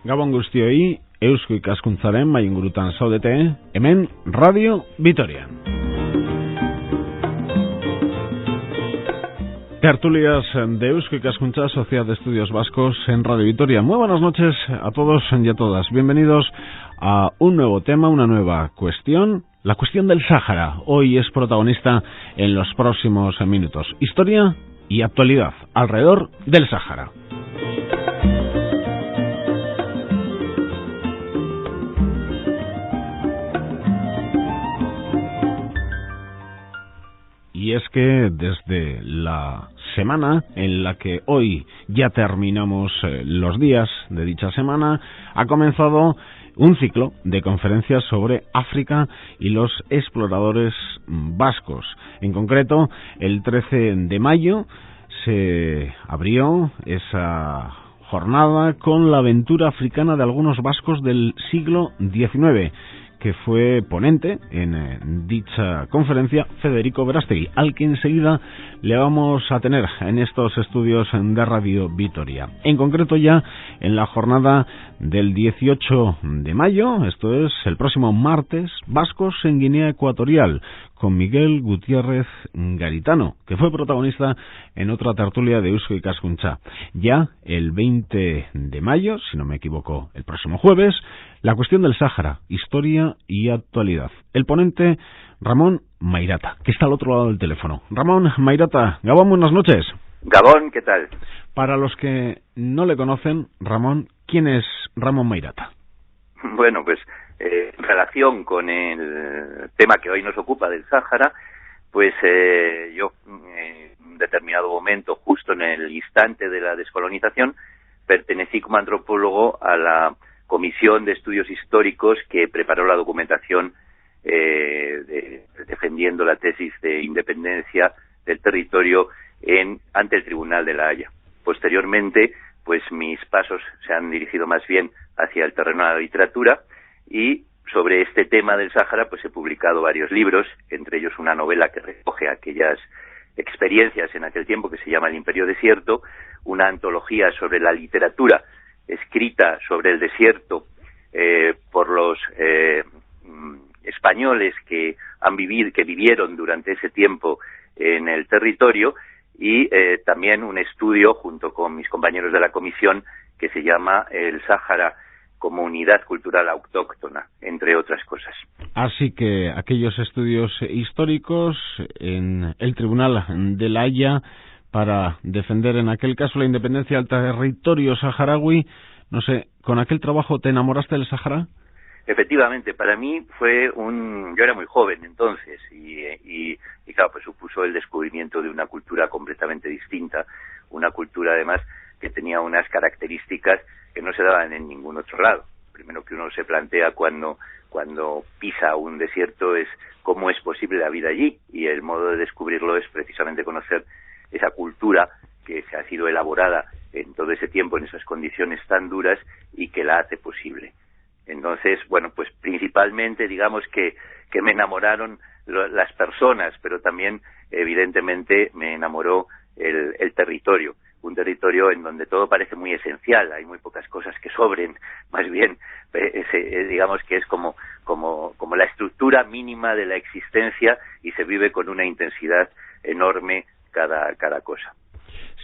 Gabon guztioi, Eusko Ikaskuntzaren maingurutan zaudete, hemen Radio Vitorian. Tertulias de Eusko Ikaskuntza, Sociedad de Estudios Vascos en Radio Vitoria. Muy buenas noches a todos y a todas. Bienvenidos a un nuevo tema, una nueva cuestión. La cuestión del Sáhara. Hoy es protagonista en los próximos minutos. Historia y actualidad alrededor del Sáhara. Y es que desde la semana en la que hoy ya terminamos los días de dicha semana, ha comenzado un ciclo de conferencias sobre África y los exploradores vascos. En concreto, el 13 de mayo se abrió esa jornada con la aventura africana de algunos vascos del siglo XIX, que fue ponente en dicha conferencia Federico Verástegui, al que enseguida le vamos a tener en estos estudios de Radio Vitoria. En concreto ya en la jornada del 18 de mayo, esto es el próximo martes, Vascos en Guinea Ecuatorial, con Miguel Gutiérrez Garitano, que fue protagonista en otra tertulia de Eusko Ikaskuntza. Ya el 20 de mayo, si no me equivoco, el próximo jueves, la cuestión del Sáhara, historia y actualidad. El ponente Ramón Mairata, que está al otro lado del teléfono. Ramón Mairata, Gabón, buenas noches. Gabón, ¿qué tal? Para los que no le conocen, Ramón, ¿quién es Ramón Mairata? Bueno, pues en relación con el tema que hoy nos ocupa del Sáhara, pues yo en un determinado momento, justo en el instante de la descolonización, pertenecí como antropólogo a la Comisión de Estudios Históricos que preparó la documentación defendiendo la tesis de independencia del territorio ante el Tribunal de La Haya. Posteriormente, pues mis pasos se han dirigido más bien hacia el terreno de la literatura y sobre este tema del Sáhara pues he publicado varios libros, entre ellos una novela que recoge aquellas experiencias en aquel tiempo que se llama El Imperio Desierto, una antología sobre la literatura escrita sobre el desierto por los españoles que vivieron durante ese tiempo en el territorio y también un estudio junto con mis compañeros de la comisión que se llama El Sáhara como unidad cultural autóctona, entre otras cosas. Así que aquellos estudios históricos en el Tribunal de La Haya para defender en aquel caso la independencia del territorio saharaui, no sé, ¿con aquel trabajo te enamoraste del Sáhara? Efectivamente, para mí yo era muy joven entonces y claro, pues supuso el descubrimiento de una cultura completamente distinta, una cultura además que tenía unas características que no se daban en ningún otro lado. Primero que uno se plantea cuando pisa un desierto es cómo es posible la vida allí, y el modo de descubrirlo es precisamente conocer esa cultura que se ha sido elaborada en todo ese tiempo en esas condiciones tan duras y que la hace posible. Entonces, bueno, pues principalmente digamos que me enamoraron las personas, pero también evidentemente me enamoró el territorio, un territorio en donde todo parece muy esencial, hay muy pocas cosas que sobren, más bien digamos que es como la estructura mínima de la existencia y se vive con una intensidad enorme cada cosa.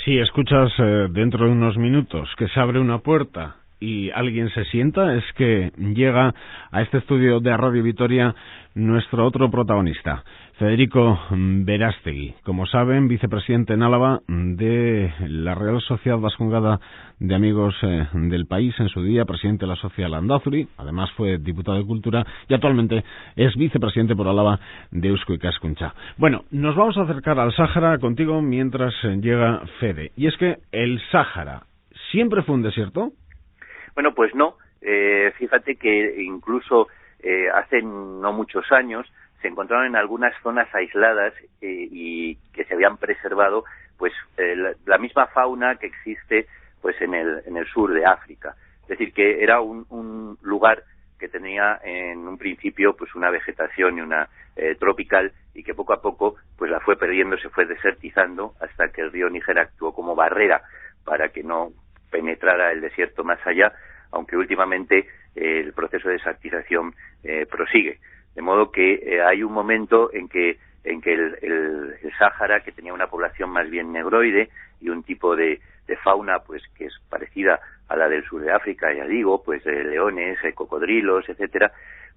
Si escuchas dentro de unos minutos que se abre una puerta y alguien se sienta, es que llega a este estudio de Radio Vitoria nuestro otro protagonista, Federico Verástegui, como saben, vicepresidente en Álava de la Real Sociedad Vascongada de Amigos del País, en su día presidente de la Sociedad Landázuri, además fue diputado de Cultura y actualmente es vicepresidente por Álava de Eusko Ikaskuntza. Bueno, nos vamos a acercar al Sáhara contigo mientras llega Fede, y es que el Sáhara ¿siempre fue un desierto? Bueno, pues no. Fíjate que incluso hace no muchos años se encontraron en algunas zonas aisladas y que se habían preservado pues la misma fauna que existe pues en el sur de África. Es decir, que era un lugar que tenía en un principio pues una vegetación y una tropical, y que poco a poco pues la fue perdiendo, se fue desertizando hasta que el río Níger actuó como barrera para que no penetrara el desierto más allá, aunque últimamente el proceso de desertización prosigue. De modo que hay un momento en que el Sáhara, que tenía una población más bien negroide y un tipo de fauna pues que es parecida a la del sur de África, ya digo, pues leones, cocodrilos, etcétera,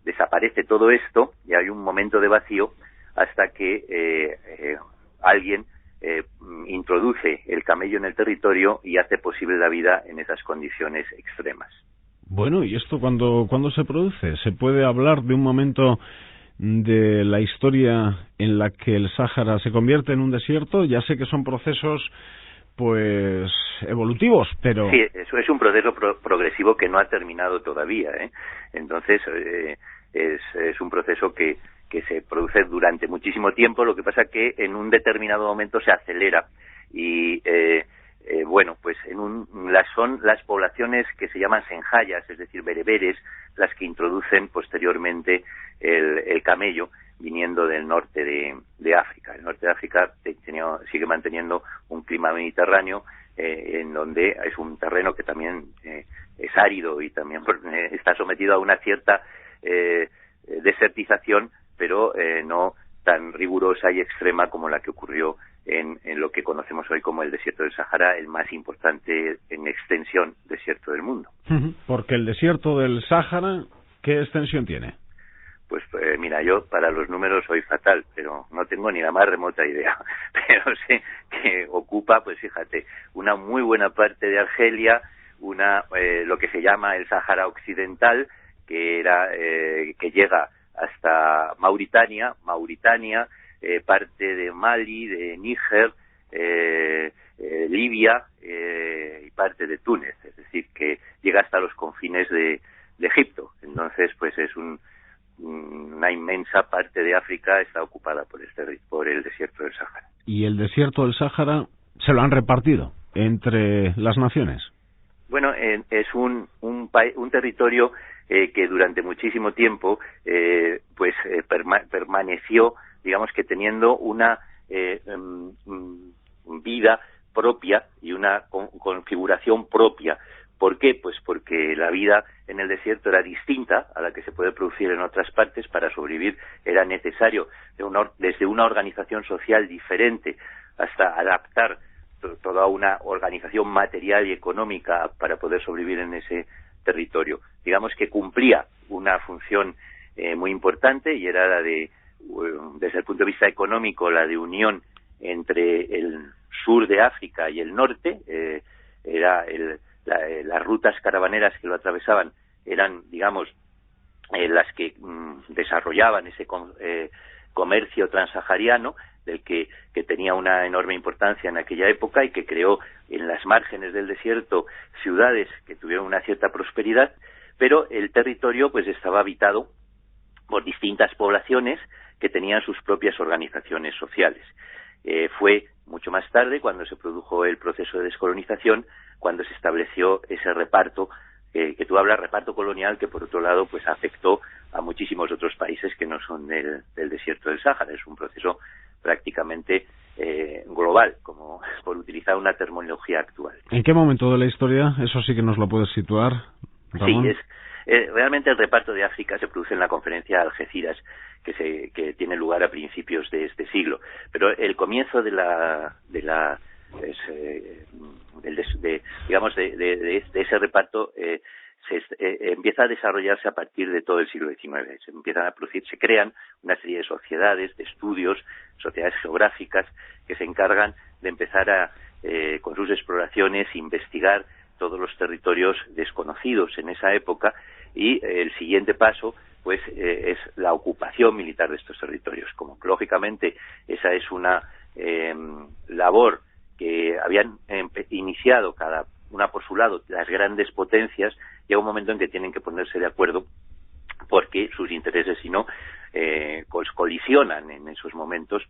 desaparece todo esto y hay un momento de vacío hasta que alguien introduce el camello en el territorio y hace posible la vida en esas condiciones extremas. Bueno, ¿y esto cuándo se produce? ¿Se puede hablar de un momento de la historia en la que el Sáhara se convierte en un desierto? Ya sé que son procesos pues evolutivos, pero... Sí, eso es un proceso progresivo que no ha terminado todavía, ¿eh? Entonces, es un proceso que se produce durante muchísimo tiempo, lo que pasa que en un determinado momento se acelera y bueno, pues son las poblaciones que se llaman senjayas, es decir, bereberes, las que introducen posteriormente el camello viniendo del norte de África. El norte de África sigue manteniendo un clima mediterráneo en donde es un terreno que también es árido y también está sometido a una cierta desertización, pero no tan rigurosa y extrema como la que ocurrió en lo que conocemos hoy como el desierto del Sáhara, el más importante en extensión desierto del mundo. Porque el desierto del Sáhara, ¿qué extensión tiene? Pues mira, yo para los números soy fatal, pero no tengo ni la más remota idea. Pero sé que ocupa, pues fíjate, una muy buena parte de Argelia, lo que se llama el Sáhara Occidental, que llega hasta Mauritania, parte de Mali, de Níger, Libia y parte de Túnez, es decir, que llega hasta los confines de Egipto. Entonces, pues es una inmensa parte de África está ocupada por el desierto del Sáhara. ¿Y el desierto del Sáhara se lo han repartido entre las naciones? Bueno, es un territorio que durante muchísimo tiempo permaneció, digamos que teniendo una vida propia y una configuración propia. ¿Por qué? Pues porque la vida en el desierto era distinta a la que se puede producir en otras partes. Para sobrevivir era necesario desde una organización social diferente hasta adaptar toda una organización material y económica para poder sobrevivir en ese territorio. Digamos que cumplía una función muy importante y era la desde el punto de vista económico, la de unión entre el sur de África y el norte. Las rutas caravaneras que lo atravesaban eran, digamos, las que desarrollaban ese comercio transsahariano, del que tenía una enorme importancia en aquella época y que creó en las márgenes del desierto ciudades que tuvieron una cierta prosperidad, pero el territorio pues estaba habitado por distintas poblaciones que tenían sus propias organizaciones sociales. Fue mucho más tarde, cuando se produjo el proceso de descolonización, cuando se estableció ese reparto, que tú hablas, reparto colonial, que por otro lado pues afectó a muchísimos otros países que no son del desierto del Sáhara. Es un proceso prácticamente global, como por utilizar una terminología actual. ¿En qué momento de la historia? Eso sí que nos lo puedes situar, Ramón. Sí, realmente el reparto de África se produce en la conferencia de Algeciras, que tiene lugar a principios de este siglo. Pero el comienzo de ese reparto empieza a desarrollarse a partir de todo el siglo XIX. Se crean una serie de sociedades, de estudios, sociedades geográficas que se encargan de empezar con sus exploraciones, investigar todos los territorios desconocidos en esa época, y el siguiente paso pues es la ocupación militar de estos territorios. Como lógicamente esa es una labor que habían iniciado cada una por su lado las grandes potencias, llega un momento en que tienen que ponerse de acuerdo porque sus intereses, si no, colisionan en esos momentos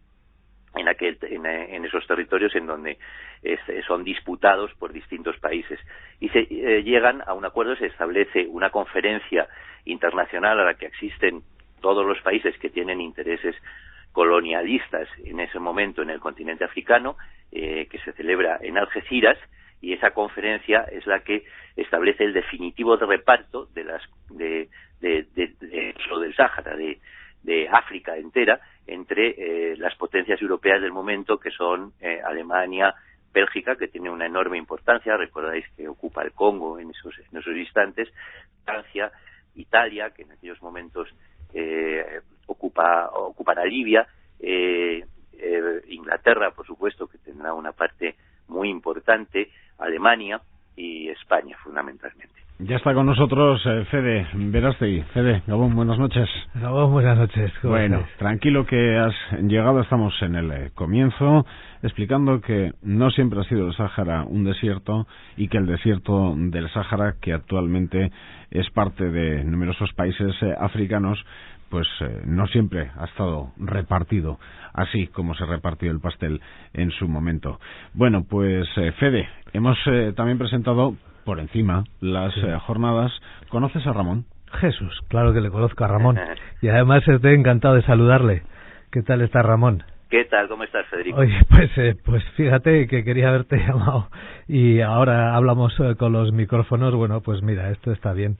en esos territorios en donde son disputados por distintos países, y se llegan a un acuerdo. Se establece una conferencia internacional a la que asisten todos los países que tienen intereses colonialistas en ese momento en el continente africano, que se celebra en Algeciras, y esa conferencia es la que establece el definitivo reparto de lo del Sáhara, de África entera, entre las potencias europeas del momento, que son Alemania, Bélgica, que tiene una enorme importancia, recordáis que ocupa el Congo en esos instantes, Francia, Italia, que en aquellos momentos ocupará Libia, Inglaterra, por supuesto, que tendrá una parte muy importante, Alemania y España, fundamentalmente. Ya está con nosotros Fede Berastegui. Fede, Gabón, buenas noches. Gabón, buenas noches. Bueno, tranquilo que has llegado, estamos en el comienzo, explicando que no siempre ha sido el Sáhara un desierto y que el desierto del Sáhara, que actualmente es parte de numerosos países africanos, pues no siempre ha estado repartido así como se repartió el pastel en su momento. Bueno, pues Fede, hemos también presentado por encima las jornadas. ¿Conoces a Ramón? Jesús, claro que le conozco a Ramón. Y además estoy encantado de saludarle. ¿Qué tal está Ramón? ¿Qué tal? ¿Cómo estás, Federico? Oye, pues fíjate que quería haberte llamado y ahora hablamos con los micrófonos. Bueno, pues mira, esto está bien.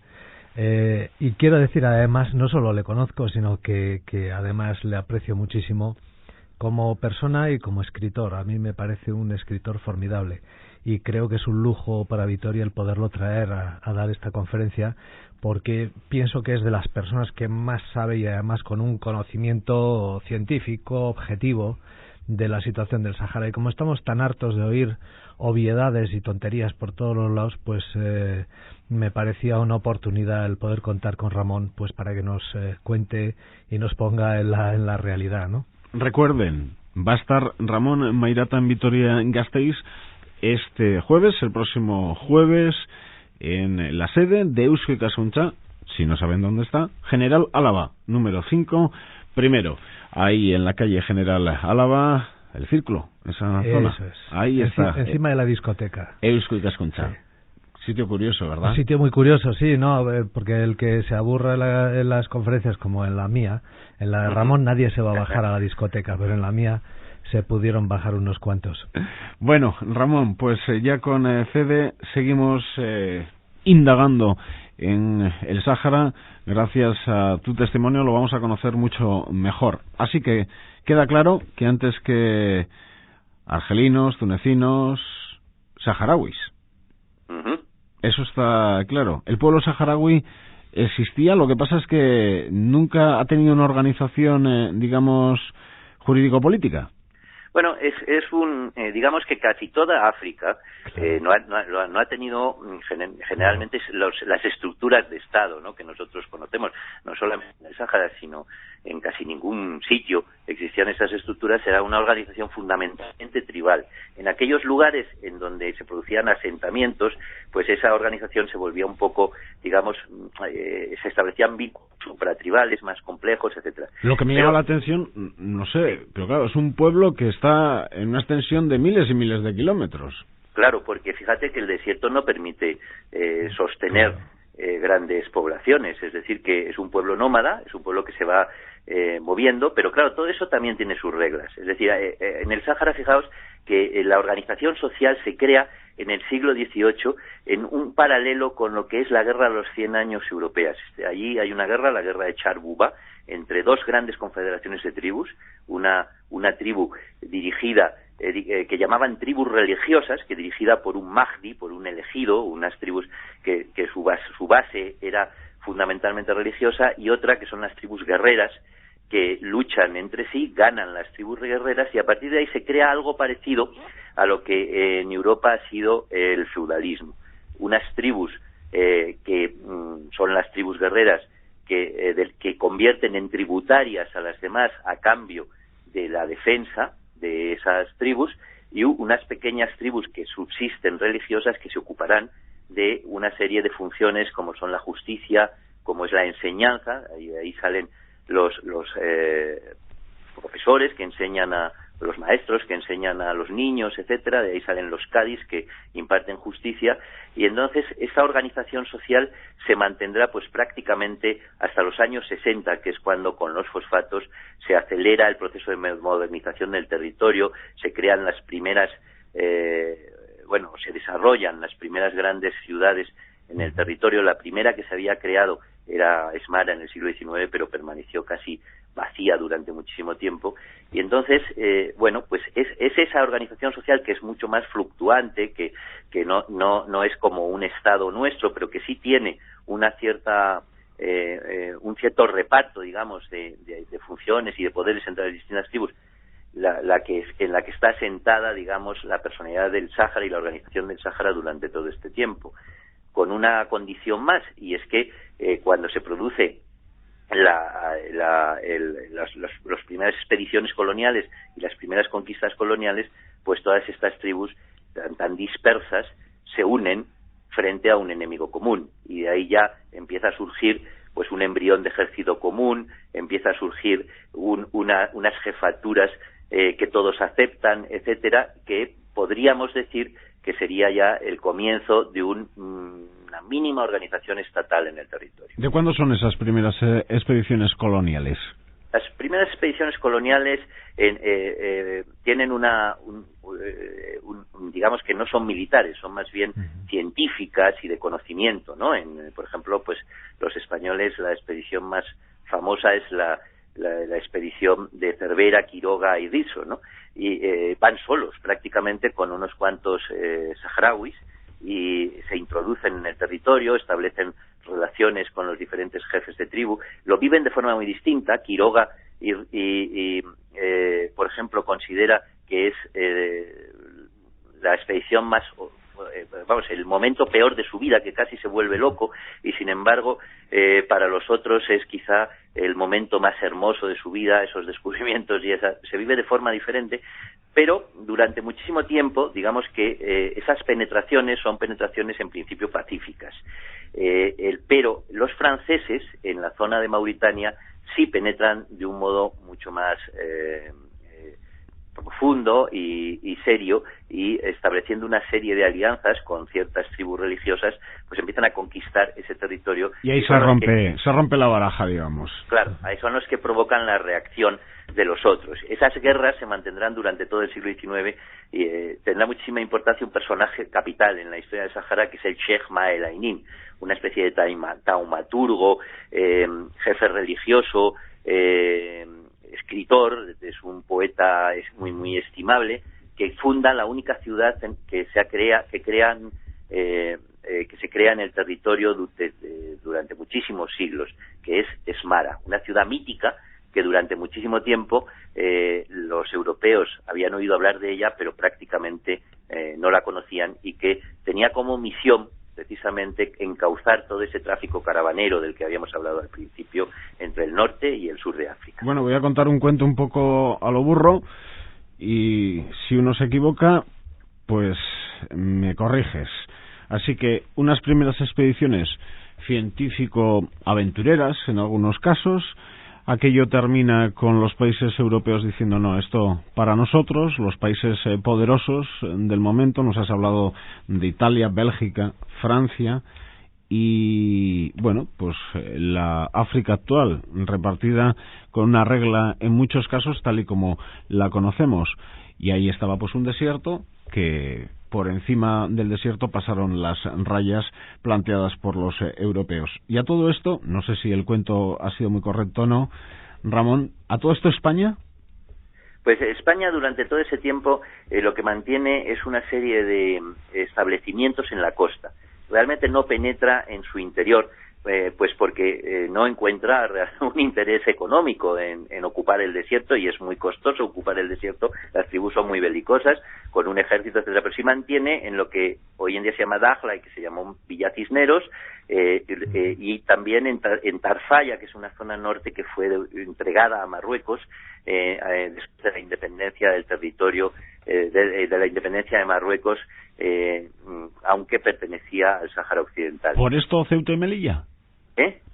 Y quiero decir, además, no solo le conozco, sino que además le aprecio muchísimo como persona y como escritor. A mí me parece un escritor formidable y creo que es un lujo para Vitoria el poderlo traer a dar esta conferencia, porque pienso que es de las personas que más sabe y además con un conocimiento científico, objetivo, de la situación del Sáhara. Y como estamos tan hartos de oír obviedades y tonterías por todos los lados, pues me parecía una oportunidad el poder contar con Ramón, pues para que nos cuente y nos ponga en la realidad, ¿no? Recuerden, va a estar Ramón Mairata en Vitoria-Gasteiz este jueves, el próximo jueves, en la sede de Eusko Ikaskuntza, si no saben dónde está, General Álava, número 5, primero, ahí en la calle General Álava, el círculo, esa zona. Eso es. Ahí está. Encima de la discoteca. Eusko Ikaskuntza. Sí. Sitio curioso, ¿verdad? Un sitio muy curioso, sí, no, porque el que se aburra en las conferencias como en la mía, en la de Ramón nadie se va a bajar a la discoteca, pero en la mía se pudieron bajar unos cuantos. Bueno, Ramón, pues ya con Fede seguimos indagando en el Sáhara. Gracias a tu testimonio lo vamos a conocer mucho mejor. Así que queda claro que antes que argelinos, tunecinos, saharauis. Eso está claro. El pueblo saharaui existía, lo que pasa es que nunca ha tenido una organización, digamos, jurídico-política. Bueno, digamos que casi toda África no ha tenido generalmente las estructuras de Estado, ¿no?, que nosotros conocemos, no solamente en el Sáhara, sino en casi ningún sitio existían esas estructuras. Era una organización fundamentalmente tribal. En aquellos lugares en donde se producían asentamientos, pues esa organización se volvía un poco, digamos, se establecían vínculos supratribales más complejos, etcétera. Lo que me llama la atención, no sé, pero claro, es un pueblo que está en una extensión de miles y miles de kilómetros. Claro, porque fíjate que el desierto no permite sostener grandes poblaciones, es decir, que es un pueblo nómada, es un pueblo que se va moviendo, pero claro, todo eso también tiene sus reglas. Es decir, en el Sáhara, fijaos que la organización social se crea en el siglo XVIII en un paralelo con lo que es la guerra de los 100 años europeas. Allí hay una guerra, la guerra de Charbuba, entre dos grandes confederaciones de tribus, una tribu dirigida que llamaban tribus religiosas, que dirigida por un Mahdi, por un elegido, unas tribus que su base era fundamentalmente religiosa, y otra que son las tribus guerreras, que luchan entre sí, ganan las tribus guerreras, y a partir de ahí se crea algo parecido a lo que en Europa ha sido el feudalismo. Unas tribus que son las tribus guerreras, que convierten en tributarias a las demás a cambio de la defensa de esas tribus, y unas pequeñas tribus que subsisten religiosas, que se ocuparán de una serie de funciones como son la justicia, como es la enseñanza. Ahí salen los profesores que enseñan a los maestros que enseñan a los niños, etcétera. De ahí salen los cadis que imparten justicia, y entonces esa organización social se mantendrá pues prácticamente hasta los años 60, que es cuando con los fosfatos se acelera el proceso de modernización del territorio, se crean las primeras se desarrollan las primeras grandes ciudades en el territorio. La primera que se había creado era Esmara en el siglo XIX, pero permaneció casi vacía durante muchísimo tiempo. Y entonces, pues es esa organización social que es mucho más fluctuante, que no es como un Estado nuestro, pero que sí tiene una cierta un cierto reparto, digamos, de funciones y de poderes entre las distintas tribus, en la que está sentada, digamos, la personalidad del Sáhara y la organización del Sáhara durante todo este tiempo, con una condición más, y es que cuando se produce las primeras expediciones coloniales y las primeras conquistas coloniales, pues todas estas tribus tan dispersas se unen frente a un enemigo común, y de ahí ya empieza a surgir pues un embrión de ejército común, empieza a surgir unas jefaturas que todos aceptan, etcétera, que podríamos decir que sería ya el comienzo de una mínima organización estatal en el territorio. ¿De cuándo son esas primeras expediciones coloniales? Las primeras expediciones coloniales tienen digamos que no son militares, son más bien científicas y de conocimiento, ¿no? Por ejemplo, pues los españoles, la expedición más famosa es la expedición de Cervera, Quiroga y Riso, ¿no? Y van solos prácticamente con unos cuantos saharauis y se introducen en el territorio, establecen relaciones con los diferentes jefes de tribu, lo viven de forma muy distinta. Quiroga por ejemplo, considera que es la expedición más, el momento peor de su vida, que casi se vuelve loco, y sin embargo para los otros es quizá el momento más hermoso de su vida, esos descubrimientos, y se vive de forma diferente, pero durante muchísimo tiempo, digamos que esas penetraciones son penetraciones en principio pacíficas, pero los franceses en la zona de Mauritania sí penetran de un modo mucho más profundo y serio, y estableciendo una serie de alianzas con ciertas tribus religiosas, pues empiezan a conquistar ese territorio. Y ahí se rompe la baraja, digamos. Claro, ahí son los que provocan la reacción de los otros. Esas guerras se mantendrán durante todo el siglo XIX y tendrá muchísima importancia un personaje capital en la historia del Sáhara, que es el Sheikh Mael Aynin, una especie de taumaturgo, jefe religioso, escritor, es un poeta muy muy estimable, que funda la única ciudad que se crea en el territorio durante muchísimos siglos, que es Esmara, una ciudad mítica que durante muchísimo tiempo los europeos habían oído hablar de ella, pero prácticamente no la conocían, y que tenía como misión precisamente encauzar todo ese tráfico caravanero del que habíamos hablado al principio entre el norte y el sur de África. Bueno, voy a contar un cuento un poco a lo burro, y si uno se equivoca, pues me corriges. Así que unas primeras expediciones científico-aventureras en algunos casos. Aquello termina con los países europeos diciendo no, esto para nosotros, los países poderosos del momento. Nos has hablado de Italia, Bélgica, Francia y, bueno, pues la África actual, repartida con una regla en muchos casos tal y como la conocemos. Y ahí estaba pues un desierto que por encima del desierto pasaron las rayas planteadas por los europeos. Y a todo esto, no sé si el cuento ha sido muy correcto o no, Ramón, ¿a todo esto España? Pues España durante todo ese tiempo lo que mantiene es una serie de establecimientos en la costa. Realmente no penetra en su interior, pues porque no encuentra un interés económico en ocupar el desierto, y es muy costoso ocupar el desierto. Las tribus son muy belicosas, con un ejército, etcétera, pero sí mantiene en lo que hoy en día se llama Dakhla y que se llamó Villa Cisneros, y también en Tarfaya, que es una zona norte que fue entregada a Marruecos después de la independencia del territorio, de la independencia de Marruecos, aunque pertenecía al Sáhara Occidental. ¿Por esto Ceuta y Melilla?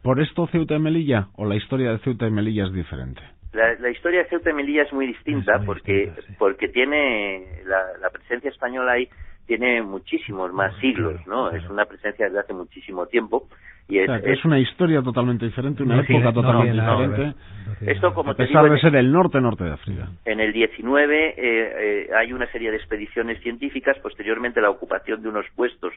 ¿Por esto Ceuta y Melilla? ¿O la historia de Ceuta y Melilla es diferente? La historia de Ceuta y Melilla es muy distinta, porque tiene la presencia española ahí tiene muchísimos más siglos, ¿no? Es una presencia desde hace muchísimo tiempo. Y es una historia totalmente diferente, una época totalmente diferente. Esto, como a pesar de ser el norte de África. En el 19 hay una serie de expediciones científicas, posteriormente la ocupación de unos puestos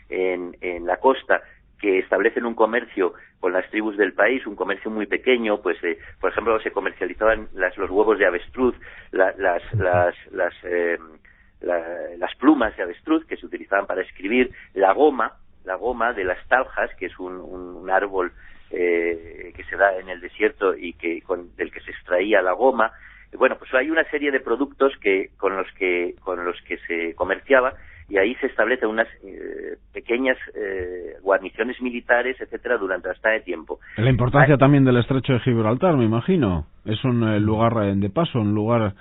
en la costa que establecen un comercio con las tribus del país, un comercio muy pequeño, pues por ejemplo se comercializaban los huevos de avestruz, las plumas de avestruz que se utilizaban para escribir, la goma de las taljas, que es un árbol que se da en el desierto y del que se extraía la goma. Bueno, pues hay una serie de productos con los que se comerciaba, y ahí se establecen unas pequeñas guarniciones militares, etcétera, durante bastante tiempo. La importancia también del estrecho de Gibraltar, me imagino. Es un lugar de paso, un lugar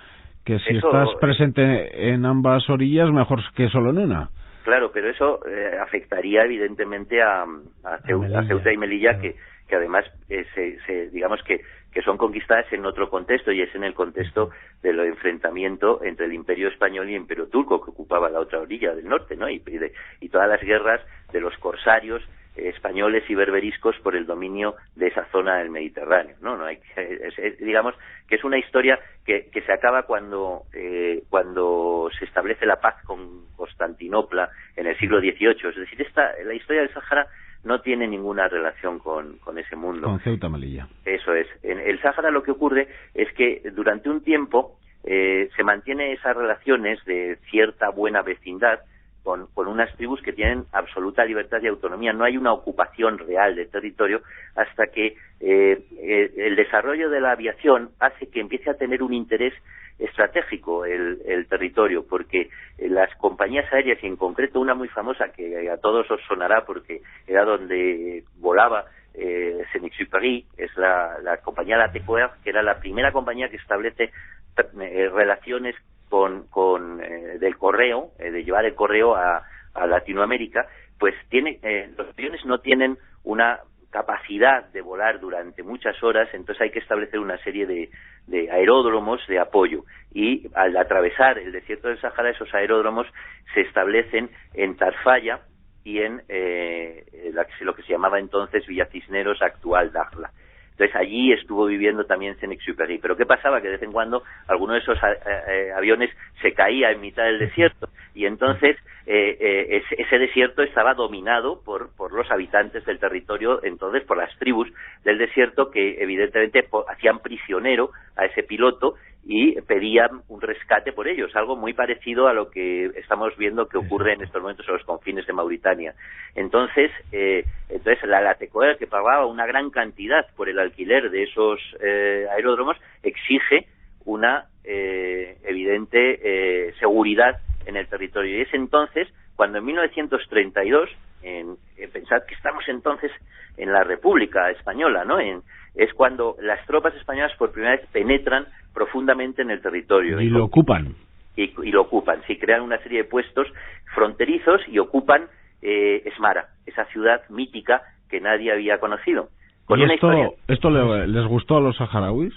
que si estás presente en ambas orillas, mejor que solo en una. Claro, pero eso afectaría evidentemente a Ceuta y Melilla, claro, que además digamos que son conquistadas en otro contexto, y es en el contexto del enfrentamiento entre el Imperio Español y el Imperio Turco, que ocupaba la otra orilla del norte, ¿no? Y todas las guerras de los corsarios españoles y berberiscos por el dominio de esa zona del Mediterráneo, ¿no? Digamos que es una historia que se acaba cuando se establece la paz con Constantinopla en el siglo XVIII. Es decir, la historia del Sáhara no tiene ninguna relación con ese mundo. Con Ceuta, Melilla. Eso es. En el Sáhara lo que ocurre es que durante un tiempo se mantiene esas relaciones de cierta buena vecindad con unas tribus que tienen absoluta libertad y autonomía. No hay una ocupación real del territorio hasta que el desarrollo de la aviación hace que empiece a tener un interés estratégico el territorio, porque las compañías aéreas, y en concreto una muy famosa que a todos os sonará porque era donde volaba Saint-Exupéry, es la compañía Latécoère, que era la primera compañía que establece relaciones del correo, de llevar el correo a Latinoamérica. Pues los aviones no tienen una capacidad de volar durante muchas horas, entonces hay que establecer una serie de aeródromos de apoyo, y al atravesar el desierto del Sáhara, esos aeródromos se establecen en Tarfaya y en lo que se llamaba entonces Villa Cisneros, actual Dakhla. Entonces allí estuvo viviendo también Saint-Exupéry. Pero ¿qué pasaba? Que de vez en cuando alguno de esos aviones se caía en mitad del desierto, y entonces ese desierto estaba dominado por los habitantes del territorio, entonces por las tribus del desierto, que evidentemente hacían prisionero a ese piloto y pedían un rescate por ellos, algo muy parecido a lo que estamos viendo que ocurre en estos momentos en los confines de Mauritania. Entonces la Latécoère, que pagaba una gran cantidad por el alquiler de esos aeródromos, exige una evidente seguridad en el territorio. Y es entonces cuando en 1932, pensad que estamos entonces en la República Española, ¿no? Es cuando las tropas españolas por primera vez penetran profundamente en el territorio. Y lo ocupan. Y lo ocupan, sí, crean una serie de puestos fronterizos y ocupan Esmara, esa ciudad mítica que nadie había conocido. ¿Y esto les gustó a los saharauis?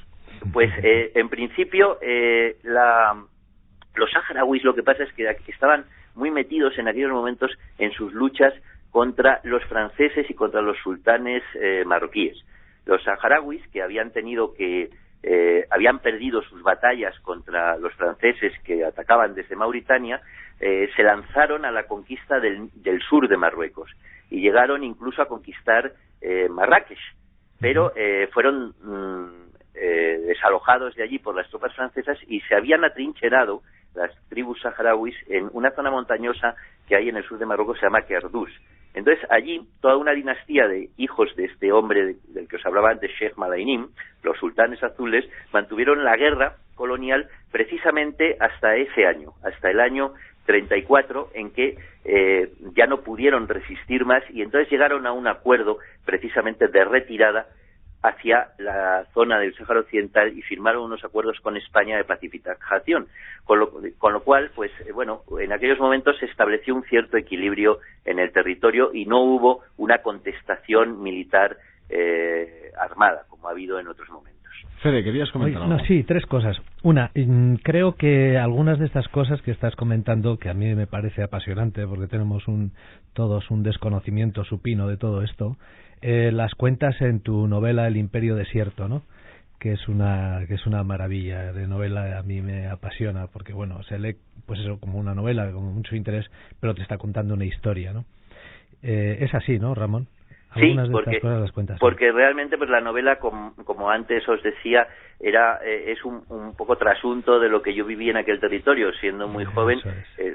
Pues en principio los saharauis, lo que pasa es que estaban muy metidos en aquellos momentos en sus luchas contra los franceses y contra los sultanes marroquíes. Los saharauis, que habían perdido sus batallas contra los franceses que atacaban desde Mauritania, se lanzaron a la conquista del sur de Marruecos y llegaron incluso a conquistar Marrakech, pero fueron desalojados de allí por las tropas francesas y se habían atrincherado las tribus saharauis en una zona montañosa que hay en el sur de Marruecos, se llama Kerdous. Entonces allí toda una dinastía de hijos de este hombre del que os hablaba antes, Sheikh Malainim, los sultanes azules, mantuvieron la guerra colonial precisamente hasta ese año, hasta el año 34, en que ya no pudieron resistir más, y entonces llegaron a un acuerdo precisamente de retirada hacia la zona del Sáhara Occidental y firmaron unos acuerdos con España de pacificación, con lo cual, pues bueno, en aquellos momentos se estableció un cierto equilibrio en el territorio y no hubo una contestación militar armada, como ha habido en otros momentos. Fede, ¿querías comentar algo? No, sí, 3 cosas. Una, creo que algunas de estas cosas que estás comentando, que a mí me parece apasionante, porque tenemos todos un desconocimiento supino de todo esto, las cuentas en tu novela El Imperio Desierto, ¿no? Que es una maravilla de novela. A mí me apasiona, porque bueno, se lee pues eso como una novela, con mucho interés, pero te está contando una historia, ¿no? Es así, ¿no, Ramón? Sí, porque realmente pues la novela, como antes os decía, es un poco trasunto de lo que yo viví en aquel territorio. Siendo muy joven,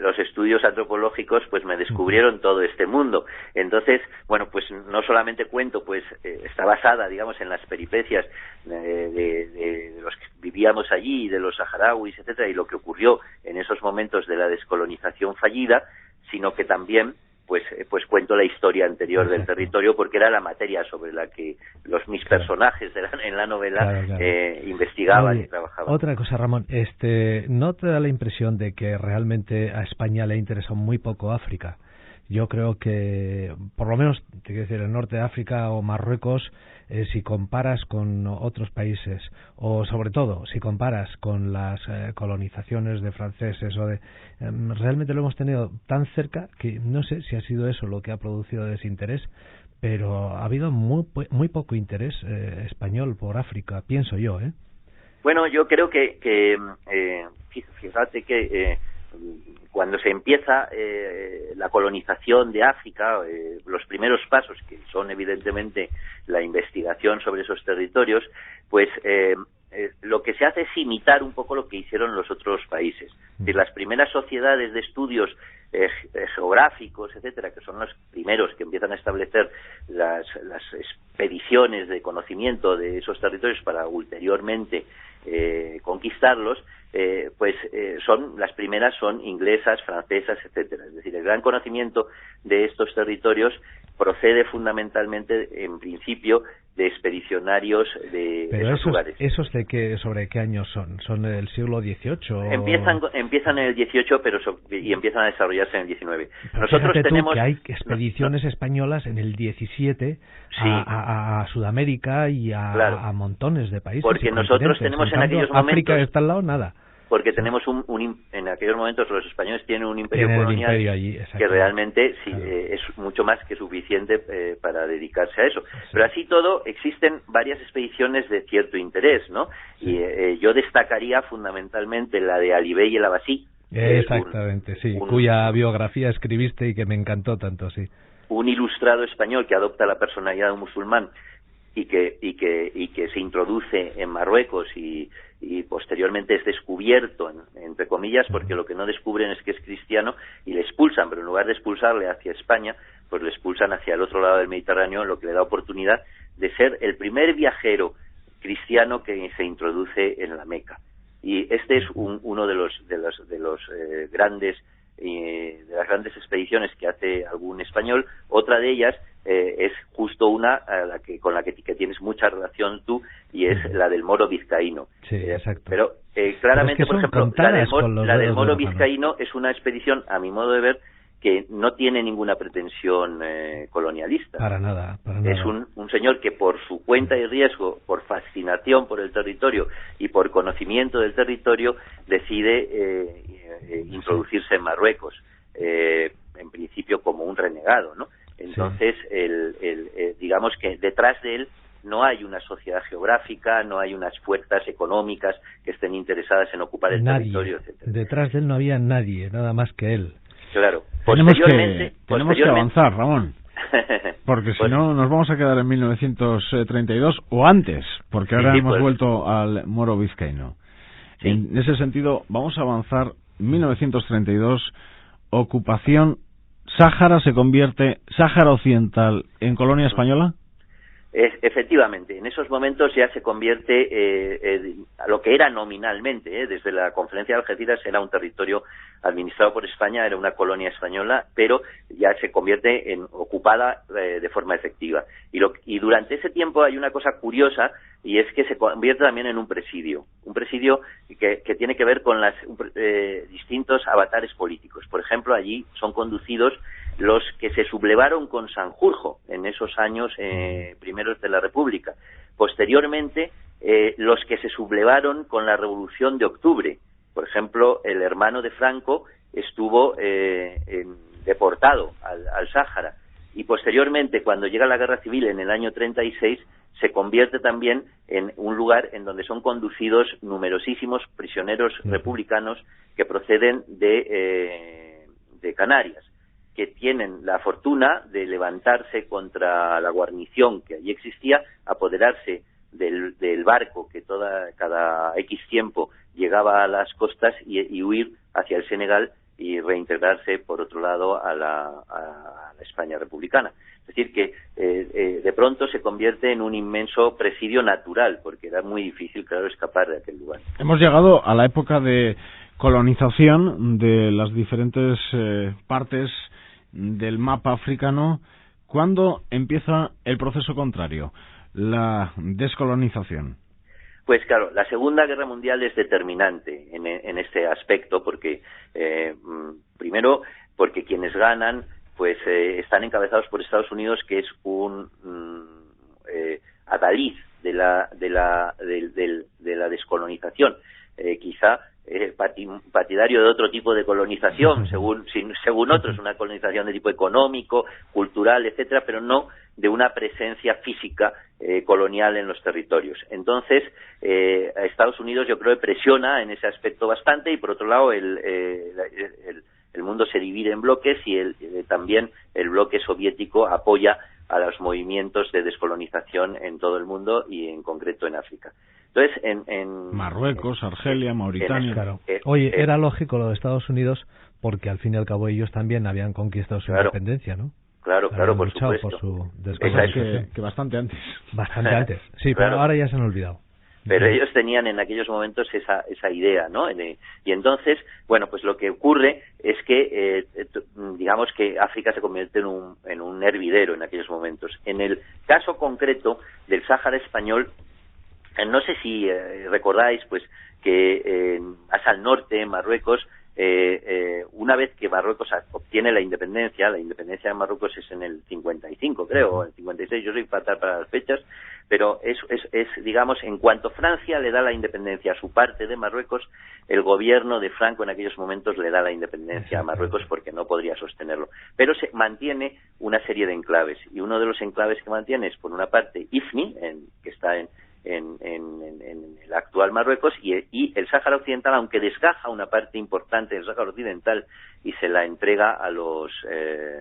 los estudios antropológicos pues me descubrieron todo este mundo. Entonces, bueno, pues no solamente cuento, pues está basada, digamos, en las peripecias de los que vivíamos allí, de los saharauis, etcétera, y lo que ocurrió en esos momentos de la descolonización fallida, sino que también pues cuento la historia anterior del territorio, porque era la materia sobre la que mis personajes en la novela investigaban y trabajaban. Otra cosa, Ramón, ¿no te da la impresión de que realmente a España le interesa muy poco África? Yo creo que, por lo menos, te quiero decir, el norte de África o Marruecos, si comparas con otros países, o sobre todo, si comparas con las colonizaciones de franceses realmente lo hemos tenido tan cerca que no sé si ha sido eso lo que ha producido desinterés, pero ha habido muy poco interés español por África, pienso yo, ¿eh? Bueno, yo creo que fíjate que cuando se empieza la colonización de África, los primeros pasos, que son evidentemente la investigación sobre esos territorios, pues lo que se hace es imitar un poco lo que hicieron los otros países. Es decir, las primeras sociedades de estudios geográficos, etcétera, que son los primeros que empiezan a establecer las expediciones de conocimiento de esos territorios para ulteriormente conquistarlos, las primeras son inglesas, francesas, etcétera. Es decir, el gran conocimiento de estos territorios procede fundamentalmente, en principio, de expedicionarios de esos lugares. ¿Esos sobre qué años son? ¿Son del siglo XVIII? Empiezan en el XVIII, y empiezan a desarrollarse en el XIX. Pero nosotros tenemos que hay expediciones españolas en el XVII a Sudamérica y a montones de países. Porque nosotros tenemos en aquellos momentos... África está al lado, nada. Porque tenemos en aquellos momentos los españoles tienen un imperio colonial allí, que realmente es mucho más que suficiente para dedicarse a eso. Sí. Pero así todo, existen varias expediciones de cierto interés, ¿no? Sí. Y yo destacaría fundamentalmente la de Ali Bey el Abbasí. Exactamente, cuya biografía escribiste y que me encantó tanto, sí. Un ilustrado español que adopta la personalidad de un musulmán y que se introduce en Marruecos y posteriormente es descubierto, entre comillas, porque lo que no descubren es que es cristiano y le expulsan, pero en lugar de expulsarle hacia España, pues le expulsan hacia el otro lado del Mediterráneo, lo que le da oportunidad de ser el primer viajero cristiano que se introduce en la Meca. Y este es uno de las grandes expediciones que hace algún español. Otra de ellas es justo una con la que tienes mucha relación tú, y es la del Moro Vizcaíno. Sí, exacto. Pero claramente, por ejemplo, la del Moro Vizcaíno es una expedición, a mi modo de ver, que no tiene ninguna pretensión colonialista. Para nada. Es un señor que por su cuenta y riesgo, por fascinación por el territorio y por conocimiento del territorio, decide introducirse en Marruecos, en principio como un renegado, ¿no? Entonces, digamos que detrás de él no hay una sociedad geográfica, no hay unas fuerzas económicas que estén interesadas en ocupar el territorio, etcétera. Detrás de él no había nadie, nada más que él. Claro. Tenemos que avanzar, Ramón, porque si no nos vamos a quedar en 1932 o antes, porque ahora hemos vuelto al Moro Vizcaíno. Sí. En ese sentido, vamos a avanzar. 1932, ocupación. ¿Sáhara Sáhara Occidental en colonia española? Efectivamente, en esos momentos ya se convierte a lo que era nominalmente, desde la Conferencia de Algeciras era un territorio administrado por España, era una colonia española, pero ya se convierte en ocupada de forma efectiva. Y durante ese tiempo hay una cosa curiosa, y es que se convierte también en un presidio que tiene que ver con los distintos avatares políticos. Por ejemplo, allí son conducidos los que se sublevaron con Sanjurjo en esos años primeros de la República. Posteriormente los que se sublevaron con la Revolución de Octubre. Por ejemplo, el hermano de Franco estuvo deportado al Sáhara, y posteriormente, cuando llega la guerra civil en el año 36, se convierte también en un lugar en donde son conducidos numerosísimos prisioneros republicanos que proceden de Canarias, que tienen la fortuna de levantarse contra la guarnición que allí existía, apoderarse del barco que cada X tiempo llegaba a las costas y huir hacia el Senegal y reintegrarse, por otro lado, a la España republicana. Es decir, que de pronto se convierte en un inmenso presidio natural, porque era muy difícil, claro, escapar de aquel lugar. Hemos llegado a la época de colonización de las diferentes partes del mapa africano. ¿Cuándo empieza el proceso contrario, la descolonización? Pues claro, la Segunda Guerra Mundial es determinante en este aspecto, porque primero porque quienes ganan pues están encabezados por Estados Unidos, que es un adalid de la descolonización, quizá partidario de otro tipo de colonización, según otros, una colonización de tipo económico, cultural, etcétera, pero no de una presencia física colonial en los territorios. Entonces, Estados Unidos, yo creo, presiona en ese aspecto bastante, y por otro lado el mundo se divide en bloques, y también el bloque soviético apoya a los movimientos de descolonización en todo el mundo, y en concreto en África. Entonces, en Marruecos, Argelia, Mauritania. Claro. Oye, era lógico lo de Estados Unidos, porque al fin y al cabo ellos también habían conquistado su independencia, ¿no? Claro, por supuesto. Por su descolonización. Que bastante antes. Bastante antes, sí, claro. Pero ahora ya se han olvidado. Pero ellos tenían en aquellos momentos esa idea, ¿no? Y entonces, bueno, pues lo que ocurre es que, digamos que África se convierte en un hervidero en aquellos momentos. En el caso concreto del Sáhara español, no sé si recordáis, pues, que más al norte, en Marruecos, una vez que Marruecos obtiene la independencia de Marruecos es en el 55, creo, o en el 56, yo soy fatal para las fechas, pero es digamos, en cuanto Francia le da la independencia a su parte de Marruecos, el gobierno de Franco en aquellos momentos le da la independencia a Marruecos porque no podría sostenerlo. Pero se mantiene una serie de enclaves, y uno de los enclaves que mantiene es, por una parte, Ifni, que está en el actual Marruecos, y el Sáhara Occidental, aunque desgaja una parte importante del Sáhara Occidental y se la entrega a los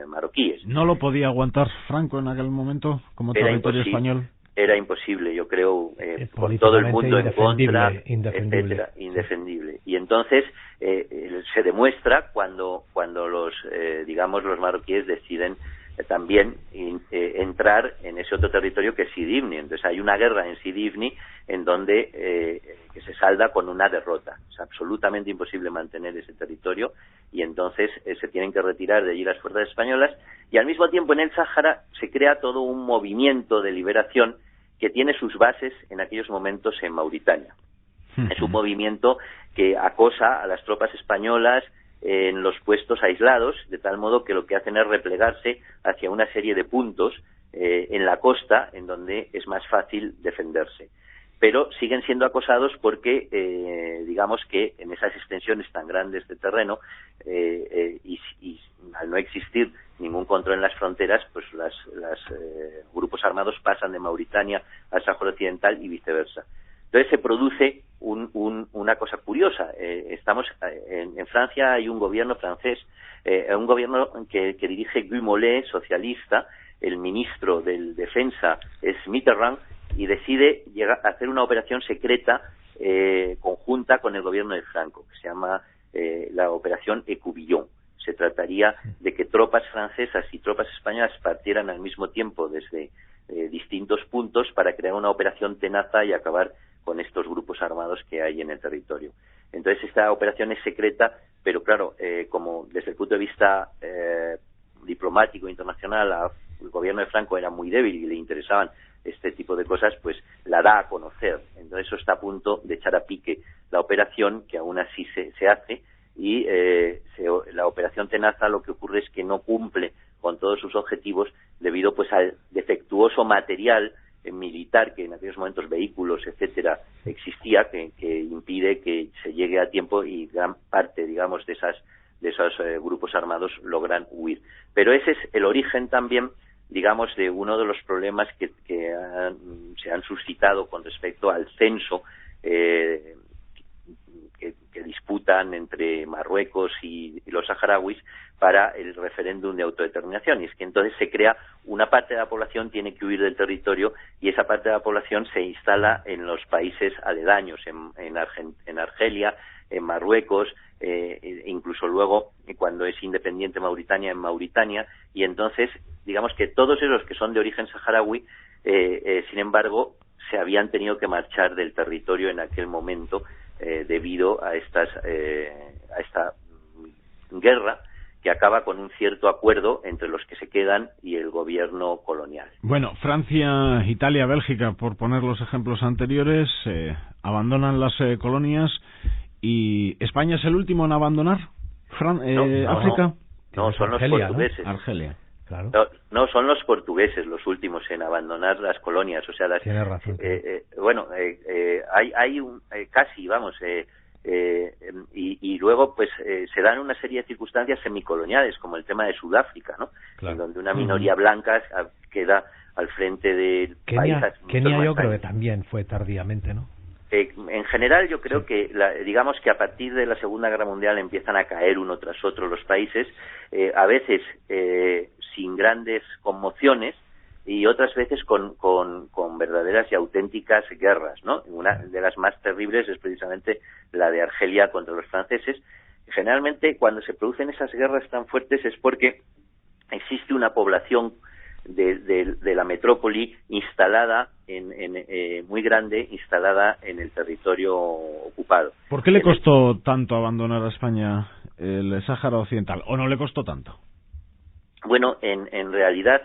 marroquíes. ¿No lo podía aguantar Franco en aquel momento como territorio español? Era imposible, yo creo, con todo el mundo en contra, etcétera, indefendible. Y entonces se demuestra cuando los los marroquíes deciden también entrar en ese otro territorio que es Sidi Ifni. Entonces hay una guerra en Sidi Ifni en donde que se salda con una derrota. Es absolutamente imposible mantener ese territorio, y entonces se tienen que retirar de allí las fuerzas españolas, y al mismo tiempo en el Sáhara se crea todo un movimiento de liberación que tiene sus bases en aquellos momentos en Mauritania. Es un movimiento que acosa a las tropas españolas en los puestos aislados, de tal modo que lo que hacen es replegarse hacia una serie de puntos en la costa en donde es más fácil defenderse. Pero siguen siendo acosados porque, digamos que en esas extensiones tan grandes de terreno y al no existir ningún control en las fronteras, pues los grupos armados pasan de Mauritania al Sáhara Occidental y viceversa. Entonces se produce una cosa curiosa. En Francia hay un gobierno francés, un gobierno que dirige Guy Mollet, socialista. El ministro de Defensa es Mitterrand, y decide hacer una operación secreta conjunta con el gobierno de Franco, que se llama la operación Écouvillon. Se trataría de que tropas francesas y tropas españolas partieran al mismo tiempo desde distintos puntos para crear una operación tenaza y acabar con estos grupos armados que hay en el territorio. Entonces esta operación es secreta, pero claro, como desde el punto de vista diplomático internacional el gobierno de Franco era muy débil y le interesaban este tipo de cosas, pues la da a conocer. Entonces eso está a punto de echar a pique la operación, que aún así se hace, y la operación Tenaza, lo que ocurre es que no cumple con todos sus objetivos debido pues al defectuoso material militar, que en aquellos momentos vehículos, etcétera, existía, que impide que se llegue a tiempo, y gran parte, digamos, de esos grupos armados logran huir. Pero ese es el origen también, digamos, de uno de los problemas que se han suscitado con respecto al censo que disputan entre Marruecos y los saharauis para el referéndum de autodeterminación. Y es que entonces se crea una parte de la población, tiene que huir del territorio, y esa parte de la población se instala en los países aledaños, en Argelia, en Marruecos, incluso luego, cuando es independiente Mauritania, en Mauritania, y entonces, digamos que todos esos que son de origen saharaui, sin embargo, se habían tenido que marchar del territorio en aquel momento debido a esta guerra, que acaba con un cierto acuerdo entre los que se quedan y el gobierno colonial. Bueno, Francia, Italia, Bélgica, por poner los ejemplos anteriores, abandonan las colonias, y ¿España es el último en abandonar África? No, son los portugueses. ¿No? Argelia. Claro. No, son los portugueses los últimos en abandonar las colonias. O sea, Tienes razón. Hay casi, vamos, y luego pues se dan una serie de circunstancias semicoloniales, como el tema de Sudáfrica, ¿no? Claro. En donde una minoría blanca queda al frente del país. Kenia yo creo que también fue tardíamente, ¿no? En general yo creo que digamos que a partir de la Segunda Guerra Mundial empiezan a caer uno tras otro los países, a veces sin grandes conmociones, y otras veces con verdaderas y auténticas guerras, ¿no? Una de las más terribles es precisamente la de Argelia contra los franceses. Generalmente cuando se producen esas guerras tan fuertes es porque existe una población de la metrópoli instalada muy grande, instalada en el territorio ocupado. ¿Por qué le costó tanto abandonar a España el Sáhara Occidental, o no le costó tanto? Bueno, en realidad,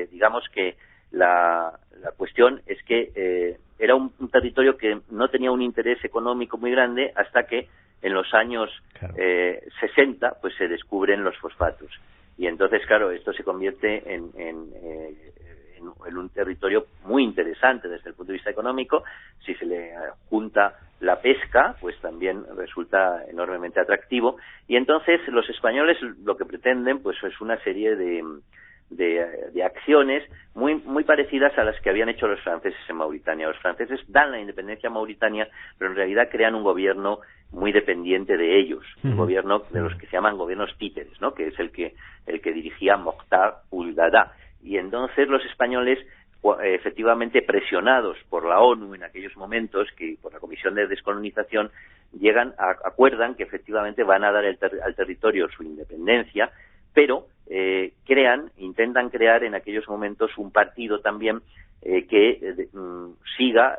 digamos que la cuestión es que era un territorio que no tenía un interés económico muy grande, hasta que en los años 60 pues se descubren los fosfatos. Y entonces, claro, esto se convierte en un territorio muy interesante desde el punto de vista económico. Si se le junta la pesca, pues también resulta enormemente atractivo. Y entonces los españoles lo que pretenden pues es una serie de acciones muy parecidas a las que habían hecho los franceses en Mauritania. Los franceses dan la independencia a Mauritania, pero en realidad crean un gobierno muy dependiente de ellos, un gobierno de los que se llaman gobiernos títeres, ¿no? Que es el que dirigía Mokhtar Ould-Daddah. Y entonces los españoles, efectivamente presionados por la ONU en aquellos momentos, que por la Comisión de Descolonización, acuerdan que efectivamente van a dar al territorio su independencia, pero intentan crear en aquellos momentos un partido también que siga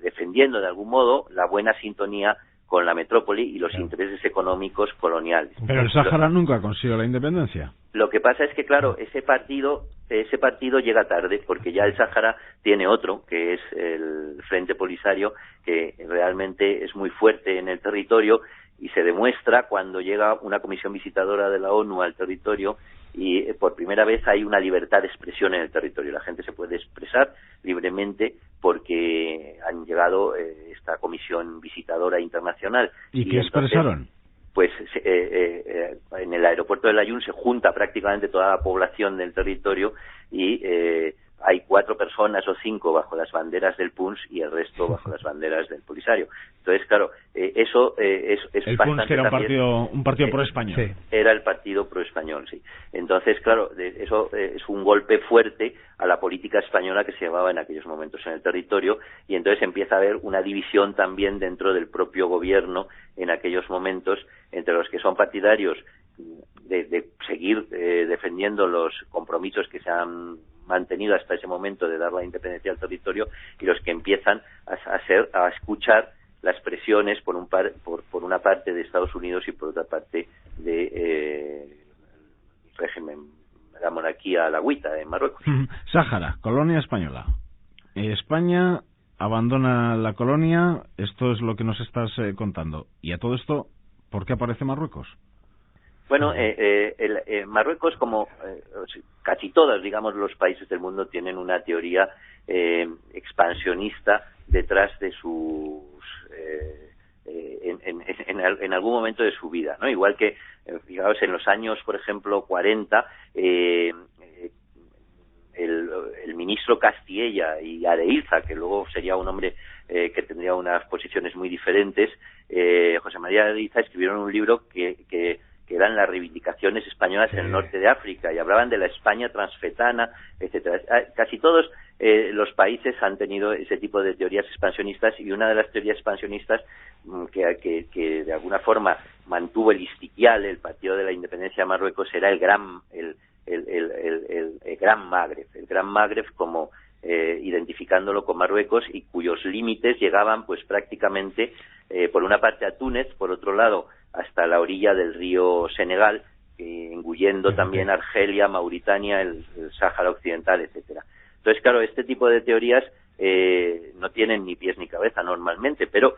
defendiendo de algún modo la buena sintonía con la metrópoli y los intereses económicos coloniales. Pero el Sáhara nunca consiguió la independencia. Lo que pasa es que, claro, ese partido llega tarde, porque ya el Sáhara tiene otro, que es el Frente Polisario, que realmente es muy fuerte en el territorio, y se demuestra cuando llega una comisión visitadora de la ONU al territorio, y por primera vez hay una libertad de expresión en el territorio. La gente se puede expresar libremente porque han llegado esta comisión visitadora internacional. ¿Y qué expresaron? Pues en el aeropuerto de Layún se junta prácticamente toda la población del territorio, y hay 4 personas o 5 bajo las banderas del PUNS y el resto bajo las banderas del Polisario. Entonces, claro, eso es el bastante... PUNS, que era un partido pro-español. Sí. Era el partido pro-español, sí. Entonces, claro, eso es un golpe fuerte a la política española que se llevaba en aquellos momentos en el territorio, y entonces empieza a haber una división también dentro del propio gobierno en aquellos momentos, entre los que son partidarios de seguir defendiendo los compromisos que se han mantenido hasta ese momento de dar la independencia al territorio, y los que empiezan a escuchar las presiones por una parte de Estados Unidos y por otra parte de régimen, la monarquía alawita de Marruecos. Sáhara, colonia española. España abandona la colonia, esto es lo que nos estás contando. Y a todo esto, ¿por qué aparece Marruecos? Bueno, Marruecos, como casi todos, digamos, los países del mundo, tienen una teoría expansionista detrás de sus en algún momento de su vida, ¿no? Igual que, fijaos, en los años, por ejemplo, 40, el ministro Castiella y Areilza, que luego sería un hombre que tendría unas posiciones muy diferentes, José María Areilza, escribieron un libro que eran las reivindicaciones españolas en el norte de África, y hablaban de la España transfetana, etcétera. Casi todos los países han tenido ese tipo de teorías expansionistas, y una de las teorías expansionistas que de alguna forma mantuvo el Istiqlal, el Partido de la Independencia de Marruecos, era el Gran Magreb, como identificándolo con Marruecos, y cuyos límites llegaban pues prácticamente por una parte a Túnez, por otro lado hasta la orilla del río Senegal, engullendo también Argelia, Mauritania, el Sáhara Occidental, etcétera. Entonces, claro, este tipo de teorías no tienen ni pies ni cabeza normalmente, pero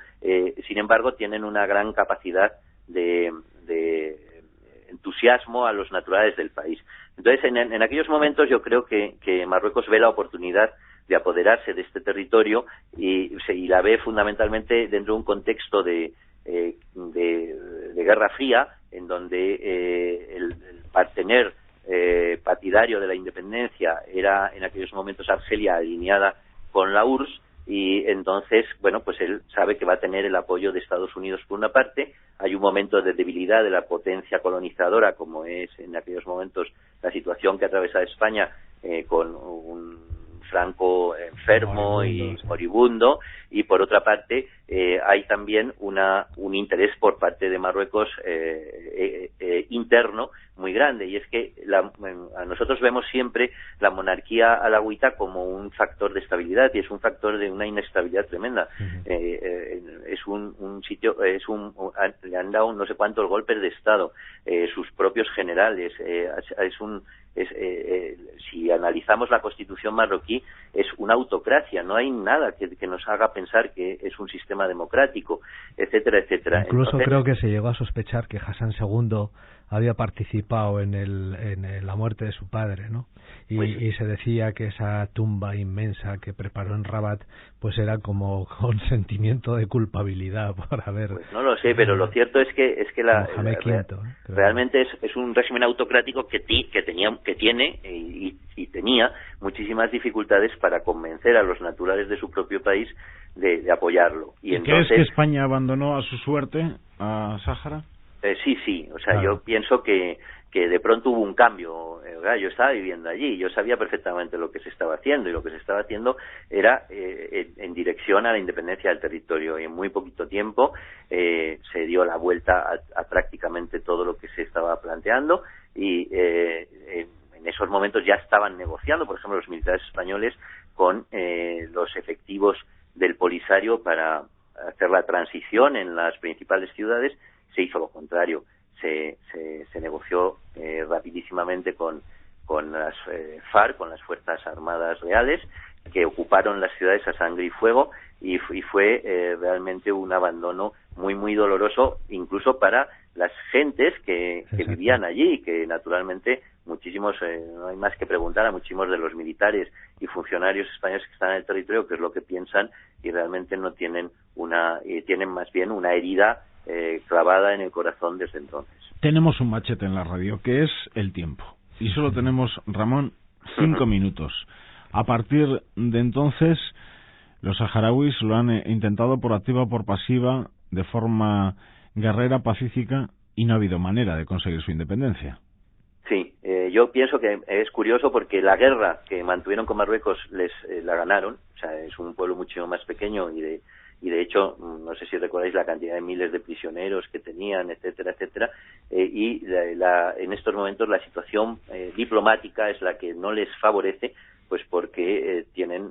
sin embargo tienen una gran capacidad de entusiasmo a los naturales del país. Entonces, en aquellos momentos yo creo que Marruecos ve la oportunidad de apoderarse de este territorio y la ve fundamentalmente dentro de un contexto de Guerra Fría, en donde el partener partidario de la independencia era en aquellos momentos Argelia, alineada con la URSS, y entonces, bueno, pues él sabe que va a tener el apoyo de Estados Unidos por una parte. Hay un momento de debilidad de la potencia colonizadora, como es en aquellos momentos la situación que atraviesa España, con un Franco enfermo y moribundo, y por otra parte hay también un interés por parte de Marruecos interno muy grande, y es que nosotros vemos siempre la monarquía alauita como un factor de estabilidad, y es un factor de una inestabilidad tremenda. Es un sitio, le han dado no sé cuántos golpes de Estado, sus propios generales, si analizamos la Constitución marroquí, es una autocracia, no hay nada que nos haga pensar que es un sistema democrático, etcétera, etcétera. Incluso creo que se llegó a sospechar que Hassan II había participado en la muerte de su padre, ¿no? Y se decía que esa tumba inmensa que preparó en Rabat pues era como con sentimiento de culpabilidad por haber... Pues no lo sé, pero lo cierto es que realmente es un régimen autocrático que tiene y tenía muchísimas dificultades para convencer a los naturales de su propio país de apoyarlo. ¿Y entonces, ¿crees que España abandonó a su suerte a Sáhara? Sí, o sea, yo pienso que de pronto hubo un cambio. Yo estaba viviendo allí, yo sabía perfectamente lo que se estaba haciendo, y lo que se estaba haciendo era en dirección a la independencia del territorio, y en muy poquito tiempo se dio la vuelta a prácticamente todo lo que se estaba planteando, y en esos momentos ya estaban negociando, por ejemplo, los militares españoles con los efectivos del Polisario para hacer la transición en las principales ciudades. Se hizo lo contrario, se negoció rapidísimamente con las FARC, con las Fuerzas Armadas Reales, que ocuparon las ciudades a sangre y fuego, y fue realmente un abandono muy, muy doloroso, incluso para las gentes que vivían allí, que naturalmente muchísimos, no hay más que preguntar a muchísimos de los militares y funcionarios españoles que están en el territorio qué es lo que piensan, y realmente no tienen tienen más bien una herida clavada en el corazón desde entonces. Tenemos un machete en la radio, que es el tiempo, y solo tenemos, Ramón, 5 minutos. A partir de entonces, los saharauis lo han intentado por activa o por pasiva, de forma guerrera, pacífica, y no ha habido manera de conseguir su independencia. Sí, yo pienso que es curioso porque la guerra que mantuvieron con Marruecos la ganaron. O sea, es un pueblo mucho más pequeño, y de hecho, no sé si recordáis la cantidad de miles de prisioneros que tenían, etcétera, etcétera, y en estos momentos la situación diplomática es la que no les favorece, pues porque tienen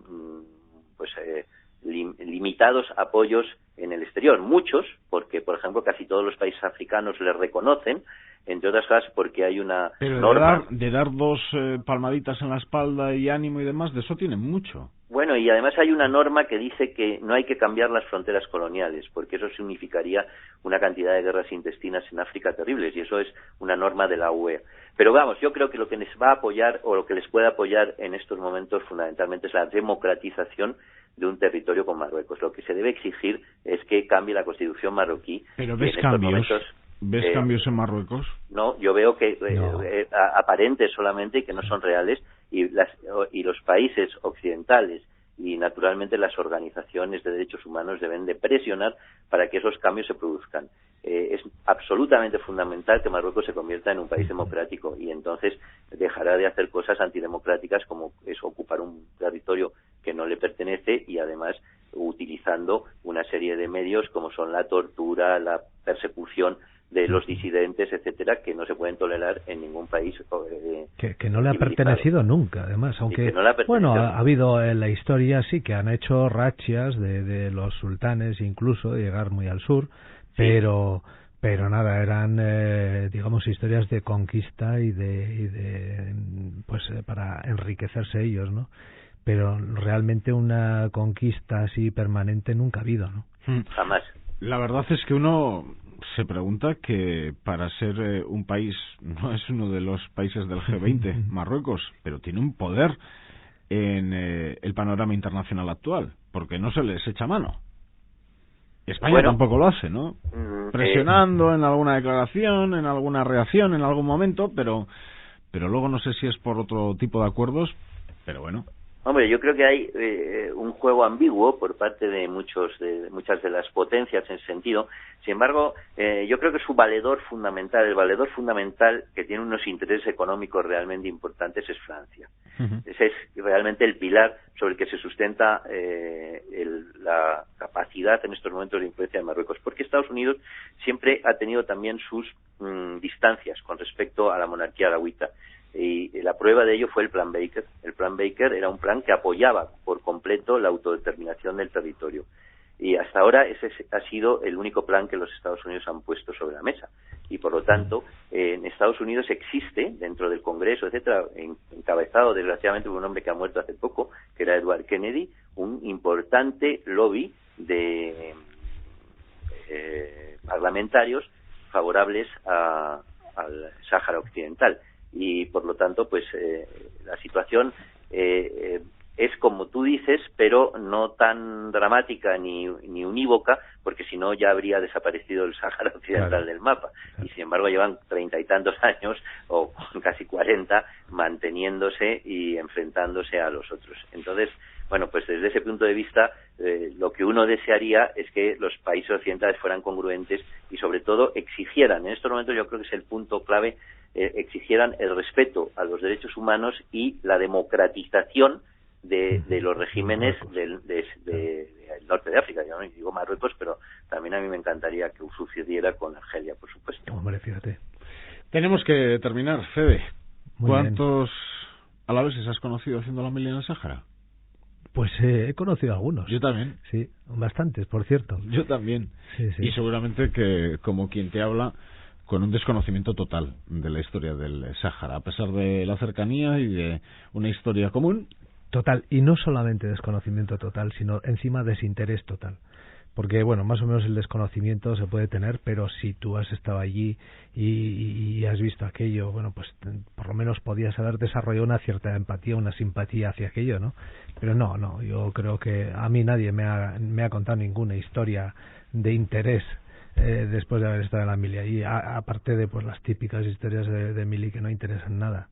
limitados apoyos en el exterior. Muchos, porque por ejemplo casi todos los países africanos les reconocen, entre otras cosas porque hay una norma... de dar dos palmaditas en la espalda y ánimo y demás, de eso tienen mucho. Bueno, y además hay una norma que dice que no hay que cambiar las fronteras coloniales, porque eso significaría una cantidad de guerras intestinas en África terribles, y eso es una norma de la UE. Pero vamos, yo creo que lo que les va a apoyar, o lo que les puede apoyar en estos momentos fundamentalmente, es la democratización de un territorio con Marruecos. Lo que se debe exigir es que cambie la Constitución marroquí. ¿Pero ves cambios? ¿Ves cambios en Marruecos? No, yo veo que aparentes solamente y que no son reales, y los países occidentales y naturalmente las organizaciones de derechos humanos deben de presionar para que esos cambios se produzcan. Es absolutamente fundamental que Marruecos se convierta en un país democrático, y entonces dejará de hacer cosas antidemocráticas como es ocupar un territorio que no le pertenece, y además utilizando una serie de medios como son la tortura, la persecución de los disidentes, etcétera, que no se pueden tolerar en ningún país que no le ha pertenecido nunca, además, aunque no bueno, ha habido en la historia sí que han hecho rachias de los sultanes, incluso de llegar muy al sur, pero nada, eran digamos historias de conquista y de pues para enriquecerse ellos, ¿no? Pero realmente una conquista así permanente nunca ha habido, ¿no? Jamás. La verdad es que uno se pregunta que para ser un país, no es uno de los países del G20, Marruecos, pero tiene un poder en el panorama internacional actual, porque no se les echa mano. España tampoco lo hace, ¿no? Presionando en alguna declaración, en alguna reacción, en algún momento, pero luego no sé si es por otro tipo de acuerdos, pero bueno. Hombre, yo creo que hay un juego ambiguo por parte de muchas de las potencias en ese sentido. Sin embargo, yo creo que el valedor fundamental que tiene unos intereses económicos realmente importantes es Francia. Ese es realmente el pilar sobre el que se sustenta la capacidad en estos momentos de influencia de Marruecos, porque Estados Unidos siempre ha tenido también sus distancias con respecto a la monarquía alauita. Y la prueba de ello fue el Plan Baker. El Plan Baker era un plan que apoyaba por completo la autodeterminación del territorio. Y hasta ahora ese ha sido el único plan que los Estados Unidos han puesto sobre la mesa. Y por lo tanto, en Estados Unidos existe, dentro del Congreso, etcétera, encabezado desgraciadamente por un hombre que ha muerto hace poco, que era Edward Kennedy, un importante lobby de parlamentarios favorables al Sáhara Occidental. Y por lo tanto pues la situación es como tú dices, pero no tan dramática ni unívoca, porque si no ya habría desaparecido el Sáhara Occidental del mapa, y sin embargo llevan 30 y tantos años o casi 40 manteniéndose y enfrentándose a los otros. Entonces, bueno, pues desde ese punto de vista lo que uno desearía es que los países occidentales fueran congruentes y sobre todo exigieran, en estos momentos yo creo que es el punto clave, exigieran el respeto a los derechos humanos y la democratización de los regímenes del norte de África. Yo no digo Marruecos, pero también a mí me encantaría que sucediera con Argelia, por supuesto. Hombre, fíjate. Tenemos que terminar, Fede. ¿Cuántos alaveses has conocido haciendo la mili en el Sáhara? Pues he conocido algunos. Yo también. Sí, bastantes, por cierto. Yo también. Sí. Y seguramente que, como quien te habla, con un desconocimiento total de la historia del Sáhara, a pesar de la cercanía y de una historia común. Total, y no solamente desconocimiento total, sino encima desinterés total. Porque, bueno, más o menos el desconocimiento se puede tener, pero si tú has estado allí y has visto aquello, bueno, pues por lo menos podías haber desarrollado una cierta empatía, una simpatía hacia aquello, ¿no? Pero no, yo creo que a mí nadie me ha contado ninguna historia de interés después de haber estado en la mili. Y aparte de pues las típicas historias de mili que no interesan nada.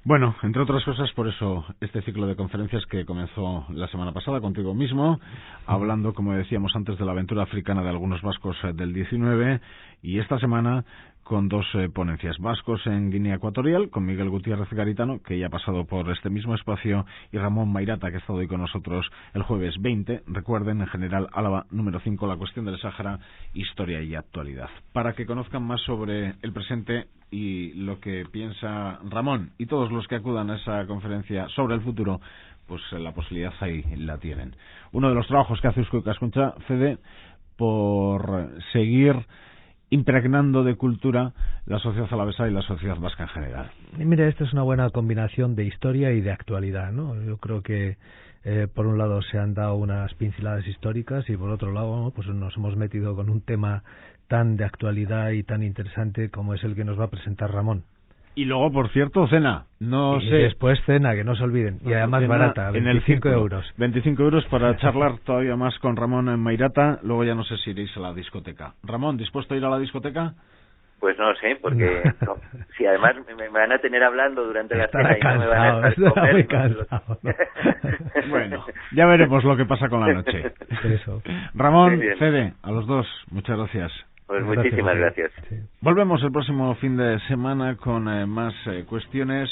Bueno, entre otras cosas, por eso este ciclo de conferencias que comenzó la semana pasada contigo mismo, hablando, como decíamos antes, de la aventura africana de algunos vascos del 19, y esta semana con dos ponencias: vascos en Guinea Ecuatorial, con Miguel Gutiérrez Garitano, que ya ha pasado por este mismo espacio, y Ramón Mairata, que ha estado hoy con nosotros el jueves 20. Recuerden, en General Álava, número 5, la cuestión del Sáhara, historia y actualidad. Para que conozcan más sobre el presente y lo que piensa Ramón y todos los que acudan a esa conferencia sobre el futuro, pues la posibilidad ahí la tienen. Uno de los trabajos que hace Eusko Ikaskuntza, Fede, por seguir impregnando de cultura la sociedad alavesa y la sociedad vasca en general. Y mira, esta es una buena combinación de historia y de actualidad, ¿no? Yo creo que por un lado se han dado unas pinceladas históricas y por otro lado pues nos hemos metido con un tema tan de actualidad y tan interesante como es el que nos va a presentar Ramón. Y luego, por cierto, cena. No y sé. Después cena, que no se olviden. Y además cena barata, 25 euros. 25 euros para charlar todavía más con Ramón en Mairata. Luego ya no sé si iréis a la discoteca. Ramón, ¿dispuesto a ir a la discoteca? Pues no sé, porque si además me van a tener hablando durante la Estará cena y no me van a dejar estará comer. muy cansado, ¿no? Bueno, ya veremos lo que pasa con la noche. Eso. Ramón, Fede, a los dos, muchas gracias. Pues muchísimas gracias. Sí. Volvemos el próximo fin de semana con más cuestiones.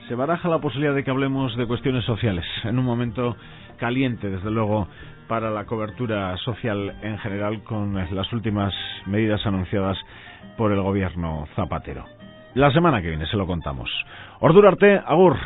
Se baraja la posibilidad de que hablemos de cuestiones sociales en un momento caliente, desde luego, para la cobertura social en general, con las últimas medidas anunciadas por el gobierno Zapatero. La semana que viene se lo contamos. Ordura arte, agur.